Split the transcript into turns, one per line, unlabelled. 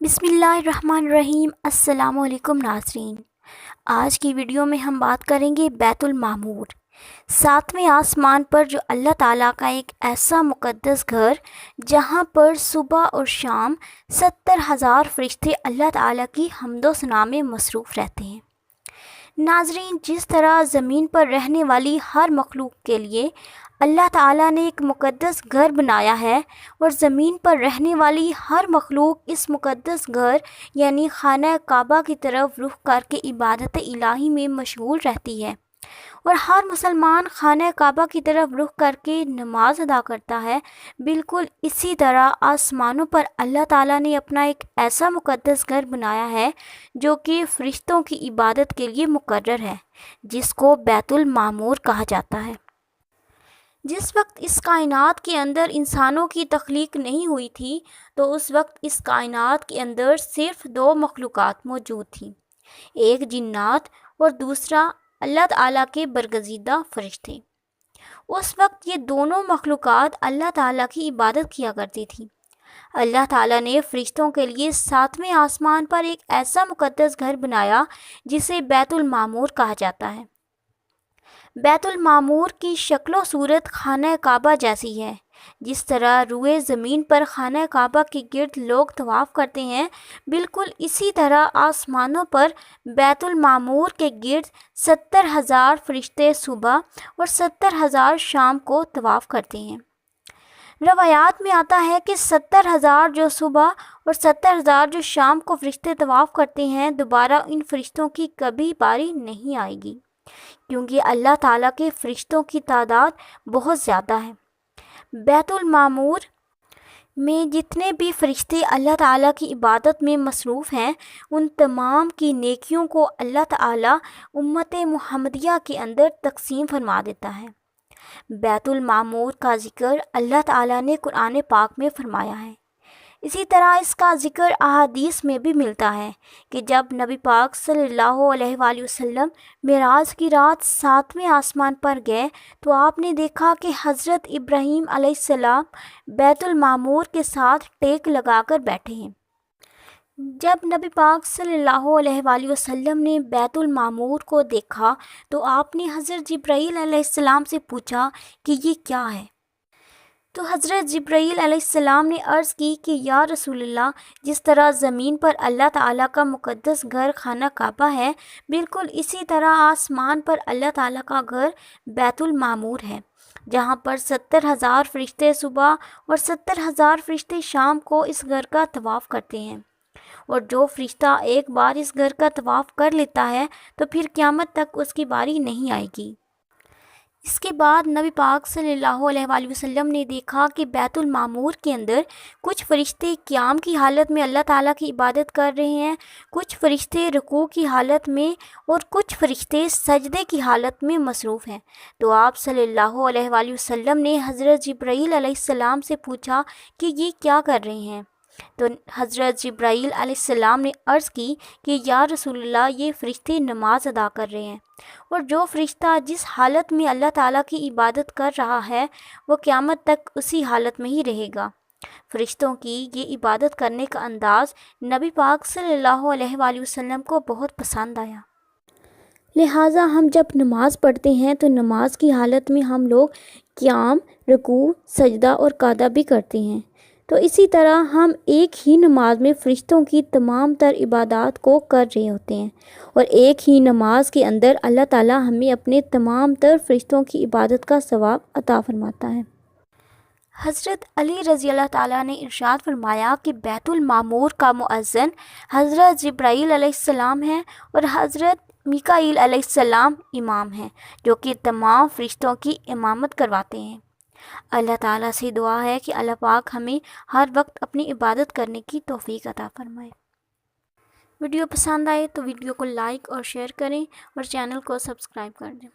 بسم اللہ الرحمن الرحیم۔ السلام علیکم ناظرین، آج کی ویڈیو میں ہم بات کریں گے بیت المعمور، ساتویں آسمان پر جو اللہ تعالیٰ کا ایک ایسا مقدس گھر جہاں پر صبح اور شام 70,000 فرشتے اللہ تعالیٰ کی حمد و ثنا میں مصروف رہتے ہیں۔ ناظرین، جس طرح زمین پر رہنے والی ہر مخلوق کے لیے اللہ تعالیٰ نے ایک مقدس گھر بنایا ہے اور زمین پر رہنے والی ہر مخلوق اس مقدس گھر یعنی خانہ کعبہ کی طرف رخ کر کے عبادت الہی میں مشغول رہتی ہے، اور ہر مسلمان خانہ کعبہ کی طرف رخ کر کے نماز ادا کرتا ہے، بالکل اسی طرح آسمانوں پر اللہ تعالیٰ نے اپنا ایک ایسا مقدس گھر بنایا ہے جو کہ فرشتوں کی عبادت کے لیے مقرر ہے، جس کو بیت المعمور کہا جاتا ہے۔ جس وقت اس کائنات کے اندر انسانوں کی تخلیق نہیں ہوئی تھی تو اس وقت اس کائنات کے اندر صرف دو مخلوقات موجود تھیں، ایک جنات اور دوسرا اللہ تعالیٰ کے برگزیدہ فرشتے۔ اس وقت یہ دونوں مخلوقات اللہ تعالیٰ کی عبادت کیا کرتی تھیں۔ اللہ تعالیٰ نے فرشتوں کے لیے ساتویں آسمان پر ایک ایسا مقدس گھر بنایا جسے بیت المعمور کہا جاتا ہے۔ بیت المعمور کی شکل و صورت خانہ کعبہ جیسی ہے۔ جس طرح روئے زمین پر خانہ کعبہ کے گرد لوگ طواف کرتے ہیں، بالکل اسی طرح آسمانوں پر بیت المعمور کے گرد 70,000 فرشتے صبح اور 70,000 شام کو طواف کرتے ہیں۔ روایات میں آتا ہے کہ 70,000 جو صبح اور 70,000 جو شام کو فرشتے طواف کرتے ہیں، دوبارہ ان فرشتوں کی کبھی باری نہیں آئے گی، کیونکہ اللہ تعالیٰ کے فرشتوں کی تعداد بہت زیادہ ہے۔ بیت المعمور میں جتنے بھی فرشتے اللہ تعالیٰ کی عبادت میں مصروف ہیں، ان تمام کی نیکیوں کو اللہ تعالیٰ امت محمدیہ کے اندر تقسیم فرما دیتا ہے۔ بیت المعمور کا ذکر اللہ تعالیٰ نے قرآن پاک میں فرمایا ہے۔ اسی طرح اس کا ذکر احادیث میں بھی ملتا ہے کہ جب نبی پاک صلی اللہ علیہ وآلہ وسلم معراج کی رات ساتویں آسمان پر گئے تو آپ نے دیکھا کہ حضرت ابراہیم علیہ السلام بیت المعمور کے ساتھ ٹیک لگا کر بیٹھے ہیں۔ جب نبی پاک صلی اللہ علیہ وآلہ وسلم نے بیت المعمور کو دیکھا تو آپ نے حضرت جبرائیل علیہ السلام سے پوچھا کہ یہ کیا ہے؟ تو حضرت جبرائیل علیہ السلام نے عرض کی کہ یا رسول اللہ، جس طرح زمین پر اللہ تعالیٰ کا مقدس گھر خانہ کعبہ ہے، بالکل اسی طرح آسمان پر اللہ تعالیٰ کا گھر بیت المعمور ہے، جہاں پر 70,000 فرشتے صبح اور 70,000 فرشتے شام کو اس گھر کا طواف کرتے ہیں، اور جو فرشتہ ایک بار اس گھر کا طواف کر لیتا ہے تو پھر قیامت تک اس کی باری نہیں آئے گی۔ اس کے بعد نبی پاک صلی اللہ علیہ وآلہ وسلم نے دیکھا کہ بیت المعمور کے اندر کچھ فرشتے قیام کی حالت میں اللہ تعالیٰ کی عبادت کر رہے ہیں، کچھ فرشتے رکوع کی حالت میں اور کچھ فرشتے سجدے کی حالت میں مصروف ہیں۔ تو آپ صلی اللہ علیہ وآلہ وسلم نے حضرت جبرائیل علیہ السلام سے پوچھا کہ یہ کیا کر رہے ہیں؟ تو حضرت جبرائیل علیہ السلام نے عرض کی کہ یا رسول اللہ، یہ فرشتے نماز ادا کر رہے ہیں، اور جو فرشتہ جس حالت میں اللہ تعالیٰ کی عبادت کر رہا ہے وہ قیامت تک اسی حالت میں ہی رہے گا۔ فرشتوں کی یہ عبادت کرنے کا انداز نبی پاک صلی اللہ علیہ وآلہ وسلم کو بہت پسند آیا، لہٰذا ہم جب نماز پڑھتے ہیں تو نماز کی حالت میں ہم لوگ قیام، رکوع، سجدہ اور قعدہ بھی کرتے ہیں۔ تو اسی طرح ہم ایک ہی نماز میں فرشتوں کی تمام تر عبادات کو کر رہے ہوتے ہیں، اور ایک ہی نماز کے اندر اللہ تعالیٰ ہمیں اپنے تمام تر فرشتوں کی عبادت کا ثواب عطا فرماتا ہے۔ حضرت علی رضی اللہ تعالیٰ نے ارشاد فرمایا کہ بیت المعمور کا مؤذن حضرت جبرائیل علیہ السلام ہیں اور حضرت میکائیل علیہ السلام امام ہیں، جو کہ تمام فرشتوں کی امامت کرواتے ہیں۔ اللہ تعالیٰ سے دعا ہے کہ اللہ پاک ہمیں ہر وقت اپنی عبادت کرنے کی توفیق عطا فرمائے۔ ویڈیو پسند آئے تو ویڈیو کو لائک اور شیئر کریں اور چینل کو سبسکرائب کر دیں۔